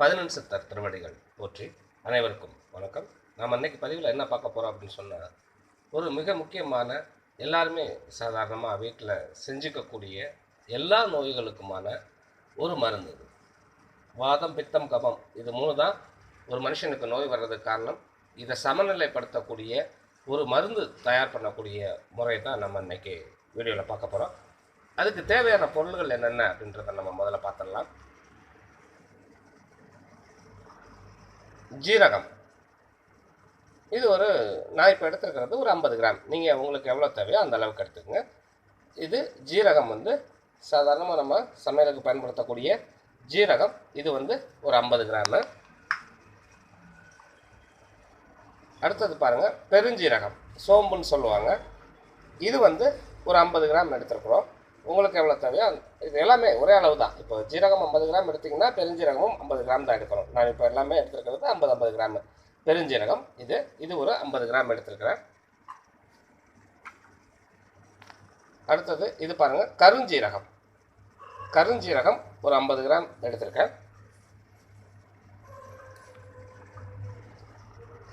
பதினெண் சித்தர் திருவடிகள் போற்றி. அனைவருக்கும் வணக்கம். நாம் அன்னைக்கு பதிவில் என்ன பார்க்க போகிறோம் அப்படின்னு சொன்னால், ஒரு மிக முக்கியமான எல்லாருமே சாதாரணமாக வீட்டில் செஞ்சுக்கக்கூடிய எல்லா நோய்களுக்குமான ஒரு மருந்து. வாதம், பித்தம், கபம் இது மூணு தான் ஒரு மனுஷனுக்கு நோய் வர்றதுக்கு காரணம். இதை சமநிலைப்படுத்தக்கூடிய ஒரு மருந்து தயார் பண்ணக்கூடிய முறை தான் நம்ம இன்னைக்கு வீடியோவில் பார்க்க போகிறோம். அதுக்கு தேவையான பொருள்கள் என்னென்ன அப்படின்றத நம்ம முதல்ல பார்த்துடலாம். ஜீரகம், இது நான் இப்போ எடுத்துருக்கிறது ஒரு 50 கிராம். நீங்கள் உங்களுக்கு எவ்வளோ தேவையோ அந்த அளவுக்கு எடுத்துக்கோங்க. இது ஜீரகம் சாதாரணமாக நம்ம சமையலுக்கு பயன்படுத்தக்கூடிய ஜீரகம். இது ஒரு 50 கிராமு. அடுத்தது பாருங்கள், பெருஞ்சீரகம், சோம்புன்னு சொல்லுவாங்க. இது ஒரு 50 கிராம் எடுத்துருக்குறோம். உங்களுக்கு எவ்வளோ தேவையோ இது எல்லாமே ஒரே அளவு தான். இப்போ ஜீரகம் 50 கிராம் எடுத்திங்கன்னா பெருஞ்சீரகமும் 50 கிராம் தான் எடுக்கணும். நான் இப்போ எல்லாமே எடுத்துருக்கிறது 50 கிராம் பெருஞ்சீரகம். இது ஒரு 50 கிராம் எடுத்துருக்கிறேன். அடுத்தது இது பாருங்கள், கருஞ்சீரகம். கருஞ்சீரகம் ஒரு 50 கிராம் எடுத்திருக்கேன்.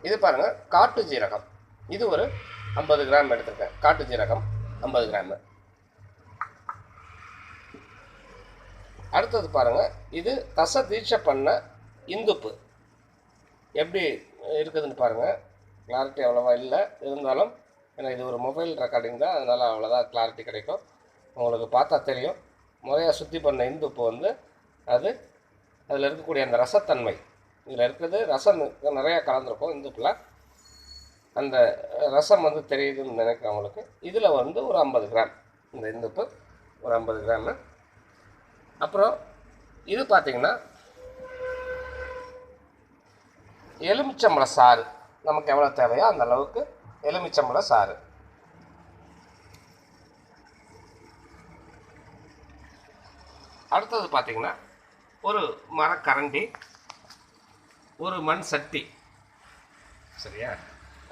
இது பாருங்கள், காட்டு ஜீரகம். இது ஒரு 50 கிராம் எடுத்திருக்கேன். காட்டு ஜீரகம் 50 கிராம். அடுத்தது பாருங்கள், இது தசை தீட்சை பண்ண இந்துப்பு. எப்படி இருக்குதுன்னு பாருங்கள். கிளாரிட்டி அவ்வளோவா இல்லை, இருந்தாலும் ஏன்னா இது ஒரு மொபைல் ரெக்கார்டிங் தான், அதனால் அவ்வளோதான் கிளாரிட்டி கிடைக்கும். உங்களுக்கு பார்த்தா தெரியும். முறையாக சுத்தி பண்ண இந்துப்பு அது அதில் இருக்கக்கூடிய அந்த ரசத்தன்மை, இதில் இருக்கிறது ரசம் நிறையா கலந்துருக்கும் இந்துப்பில். அந்த ரசம் தெரியுதுன்னு நினைக்கிறவங்களுக்கு இதில் ஒரு 50 கிராம் இந்த இந்துப்பு ஒரு 50 கிராமு. அப்புறம் இது பார்த்திங்கன்னா எலுமிச்சம்பழ சாறு. நமக்கு எவ்வளோ தேவையோ அந்த அளவுக்கு எலுமிச்சம்பழ சாறு. அடுத்தது பார்த்திங்கன்னா ஒரு மரக்கரண்டி, ஒரு மண் சட்டி, சரியா?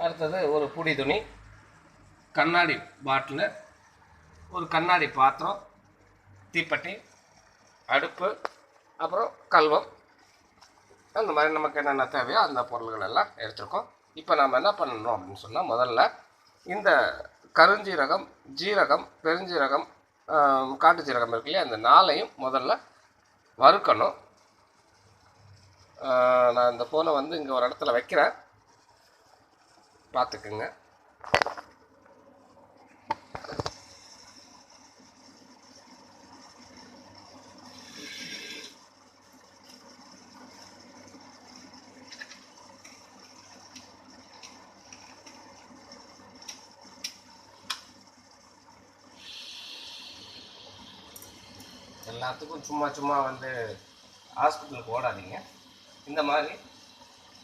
அடுத்தது ஒரு புடி துணி, கண்ணாடி பாட்டில், ஒரு கண்ணாடி பாத்திரம், தீப்பெட்டி, அடுப்பு, அப்புறம் கல்வம். அந்த மாதிரி நமக்கு என்னென்ன தேவையோ அந்த பொருள்கள் எல்லாம் எடுத்துருக்கோம். இப்போ நம்ம என்ன பண்ணணும் அப்படின்னு சொன்னால், முதல்ல இந்த கருஞ்சீரகம், ஜீரகம், பெருஞ்சீரகம், காட்டு ஜீரகம் இருக்கு இல்லையா, அந்த 4ஐயும் முதல்ல வறுக்கணும். நான் இந்த ஃபோனை இங்கே ஒரு இடத்துல வைக்கிறேன், பார்த்துக்குங்க. எல்லாத்துக்கும் சும்மா ஹாஸ்பிட்டலுக்கு ஓடாதீங்க. இந்த மாதிரி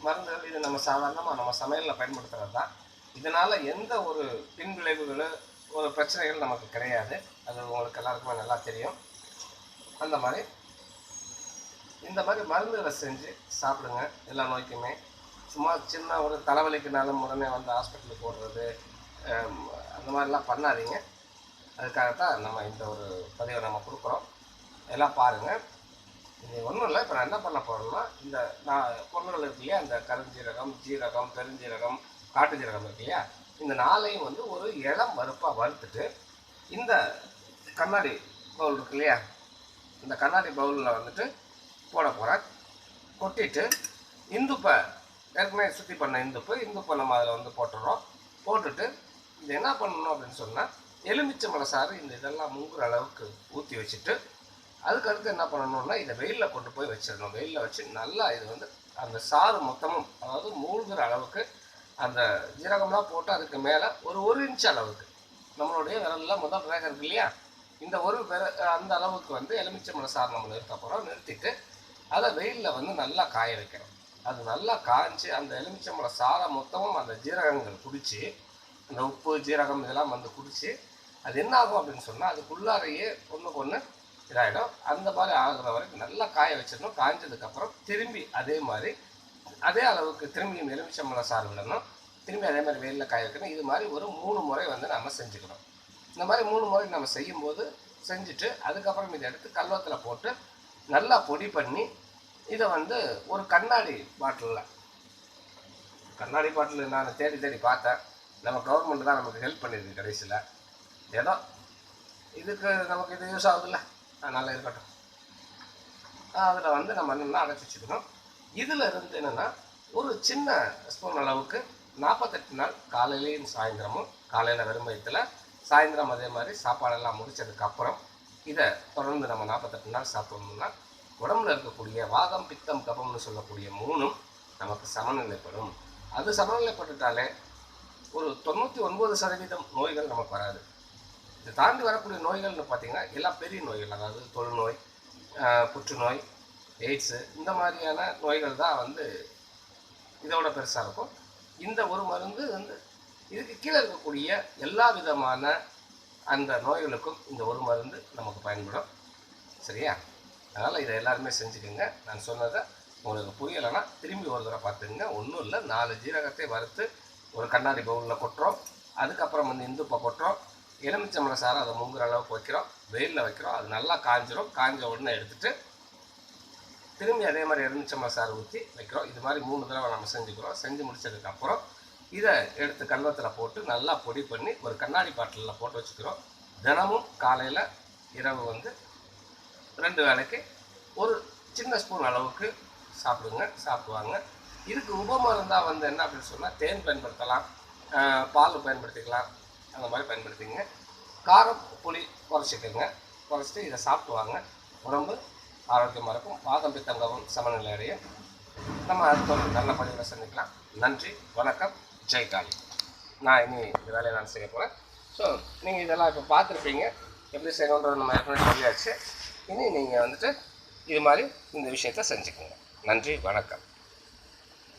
மருந்துகள் இது நம்ம சாதாரணமாக நம்ம சமையலில் பயன்படுத்துகிறது தான். இதனால் எந்த ஒரு பின்விளைவுகளும் ஒரு பிரச்சனைகள் நமக்கு கிடையாது. அது உங்களுக்கு எல்லாருக்குமே நல்லா தெரியும். அந்த மாதிரி இந்த மாதிரி மருந்துகளை செஞ்சு சாப்பிடுங்க. எல்லா நோய்க்குமே சும்மா சின்ன ஒரு தலைவலிக்குனாலும் உடனே ஹாஸ்பிட்டலுக்கு ஓடுறது அந்த மாதிரிலாம் பண்ணாதீங்க. அதுக்காகத்தான் நம்ம இந்த ஒரு பதிவை நம்ம கொடுக்குறோம். எல்லாம் பாருங்கள். இது ஒன்றும் இல்லை. இப்போ நான் என்ன பண்ண போகிறேன்னா, இந்த நான் பொருள்கள் இருக்கு இல்லையா, இந்த கருஞ்சீரகம், ஜீரகம், பெருஞ்சீரகம், காட்டு ஜீரகம் இருக்கு இல்லையா, இந்த 4ஐயும் ஒரு இளம் வறுப்பாக வறுத்துட்டு இந்த கண்ணாடி பவுல் இருக்கு இல்லையா, இந்த கண்ணாடி பவுலில் போட போகிறேன். கொட்டிட்டு இந்துப்பை ஏற்கனவே சுற்றி பண்ண இந்துப்பை நம்ம அதில் போட்டுடுறோம். போட்டுட்டு இது என்ன பண்ணணும் அப்படின்னு சொன்னால், எலுமிச்சம்பழ சாறு இதெல்லாம் முங்குற அளவுக்கு ஊற்றி வச்சுட்டு, அதுக்கடுத்து என்ன பண்ணணும்னா இதை வெயிலில் கொண்டு போய் வச்சிடணும். வெயிலில் வச்சு நல்லா இது அந்த சாறு மொத்தமும், அதாவது மூழ்கிற அளவுக்கு அந்த ஜீரகம்லாம் போட்டு அதுக்கு மேலே ஒரு இன்ச் அளவுக்கு நம்மளுடைய விரலில் முதல் ரேகை இருக்கு இல்லையா, இந்த அந்த அளவுக்கு எலுமிச்சம்பழ சாறு நம்ம நிறுத்த போகிறோம். நிறுத்திட்டு அதை வெயிலில் நல்லா காய வைக்கிறோம். அது நல்லா காய்ச்சி அந்த எலுமிச்சம்பழ சாறை மொத்தமும் அந்த ஜீரகங்கள் குடித்து, அந்த உப்பு ஜீரகம் இதெல்லாம் குடித்து அது என்ன ஆகும் அப்படின்னு சொன்னால், அதுக்குள்ளாரையே ஒன்றுக்கு ஒன்று இதாகிடும். அந்த மாதிரி ஆகுற வரைக்கும் நல்லா காய வச்சிடணும். காய்ஞ்சதுக்கப்புறம் திரும்பி அதே அளவுக்கு திரும்பி எலுமிச்சம்பழ சாறு விடணும். திரும்பி அதே மாதிரி வெயிலில் காய வைக்கணும். இது மாதிரி ஒரு 3 முறை நம்ம செஞ்சுக்கணும். இந்த மாதிரி 3 முறை நம்ம செய்யும்போது செஞ்சுட்டு அதுக்கப்புறம் இதை எடுத்து கல்வத்தில் போட்டு நல்லா பொடி பண்ணி இதை வந்து ஒரு கண்ணாடி பாட்டில் நான் தேடி தேடி பார்த்தேன். நம்ம கவர்மெண்ட் தான் நமக்கு ஹெல்ப் பண்ணியிருக்கு கடைசியில். ஏதோ இதுக்கு நமக்கு இது யூஸ் ஆகுதுல்ல, அதனால் இருக்கட்டும். அதில் வந்து நம்ம என்னென்னா அடைச்சி வச்சுக்கணும். இதில் இருந்து என்னென்னா ஒரு சின்ன ஸ்பூன் அளவுக்கு 48 நாள் காலையிலையும் சாயந்தரமும், காலையில் வெறும் வயிற்றில், சாயந்தரம் அதே மாதிரி சாப்பாடெல்லாம் முடித்ததுக்கப்புறம் இதை தொடர்ந்து நம்ம 48 நாள் சாப்பிட்டோம்னா உடம்புல இருக்கக்கூடிய வாதம், பித்தம், கபம்னு சொல்லக்கூடிய 3ம் நமக்கு சமநிலைப்படும். அது சமநிலைப்பட்டுட்டாலே ஒரு 99% நோய்கள் நமக்கு வராது. இதை தாண்டி வரக்கூடிய நோய்கள்னு பார்த்திங்கன்னா எல்லாம் பெரிய நோய்கள், அதாவது தொழுநோய், புற்றுநோய், எய்ட்ஸு, இந்த மாதிரியான நோய்கள் தான் வந்து இதோட பெருசாக இருக்கும். இந்த ஒரு மருந்து வந்து இதுக்கு கீழே இருக்கக்கூடிய எல்லா விதமான அந்த நோய்களுக்கும் இந்த ஒரு மருந்து நமக்கு பயன்படும். சரியா? அதனால் இதை எல்லாருமே செஞ்சுக்கோங்க. நான் சொன்னதை உங்களுக்கு புரியலைன்னா திரும்பி ஒரு தடவை பார்த்துங்க. ஒன்றும் இல்லை, 4 ஜீரகத்தை வறுத்து ஒரு கண்ணாடி பவுலில் கொட்டுறோம். அதுக்கப்புறம் வந்து இந்துப்பை கொட்டுறோம். எலுமிச்சம்பழம் சாரை அதை முங்குற அளவுக்கு வைக்கிறோம், வெயிலில் வைக்கிறோம். அது நல்லா காஞ்சிரும். காஞ்ச உடனே எடுத்துகிட்டு திரும்பி அதே மாதிரி எலுமிச்சம்பழம் சாறு ஊற்றி வைக்கிறோம். இது மாதிரி 3 தடவை நம்ம செஞ்சுக்கிறோம். செஞ்சு முடிச்சதுக்கப்புறம் இதை எடுத்து கல்வத்தில் போட்டு நல்லா பொடி பண்ணி ஒரு கண்ணாடி பாட்டிலில் போட்டு வச்சுக்கிறோம். தினமும் காலையில் இரவு வந்து 2 வேளைக்கு ஒரு சின்ன ஸ்பூன் அளவுக்கு சாப்பிடுவாங்க. இதுக்கு உபமருந்தாக வந்து என்ன அப்படின்னு சொன்னால் தேன் பயன்படுத்தலாம், பால் பயன்படுத்திக்கலாம், அந்த மாதிரி பயன்படுத்திங்க. காரம், புளி குறைச்சிட்டு இதை சாப்பிடுவாங்க. உடம்பு ஆரோக்கியமாக இருக்கும். வாதம், பித்தம், கபம் சமநிலை அடையும். நம்ம அடுத்த ஒரு நல்ல பதிவில் சந்திக்கலாம். நன்றி, வணக்கம், ஜெய் காளி. நான் இனி இந்த வேலையை நான் செய்ய போகிறேன். ஸோ நீங்கள் இதெல்லாம் இப்போ பார்த்துருப்பீங்க, எப்படி செய்யணுன்றது நம்ம ஏற்கனவே சொல்லியாச்சு. இனி நீங்கள் வந்துட்டு இது மாதிரி இந்த விஷயத்தை செஞ்சுக்கோங்க. நன்றி, வணக்கம்.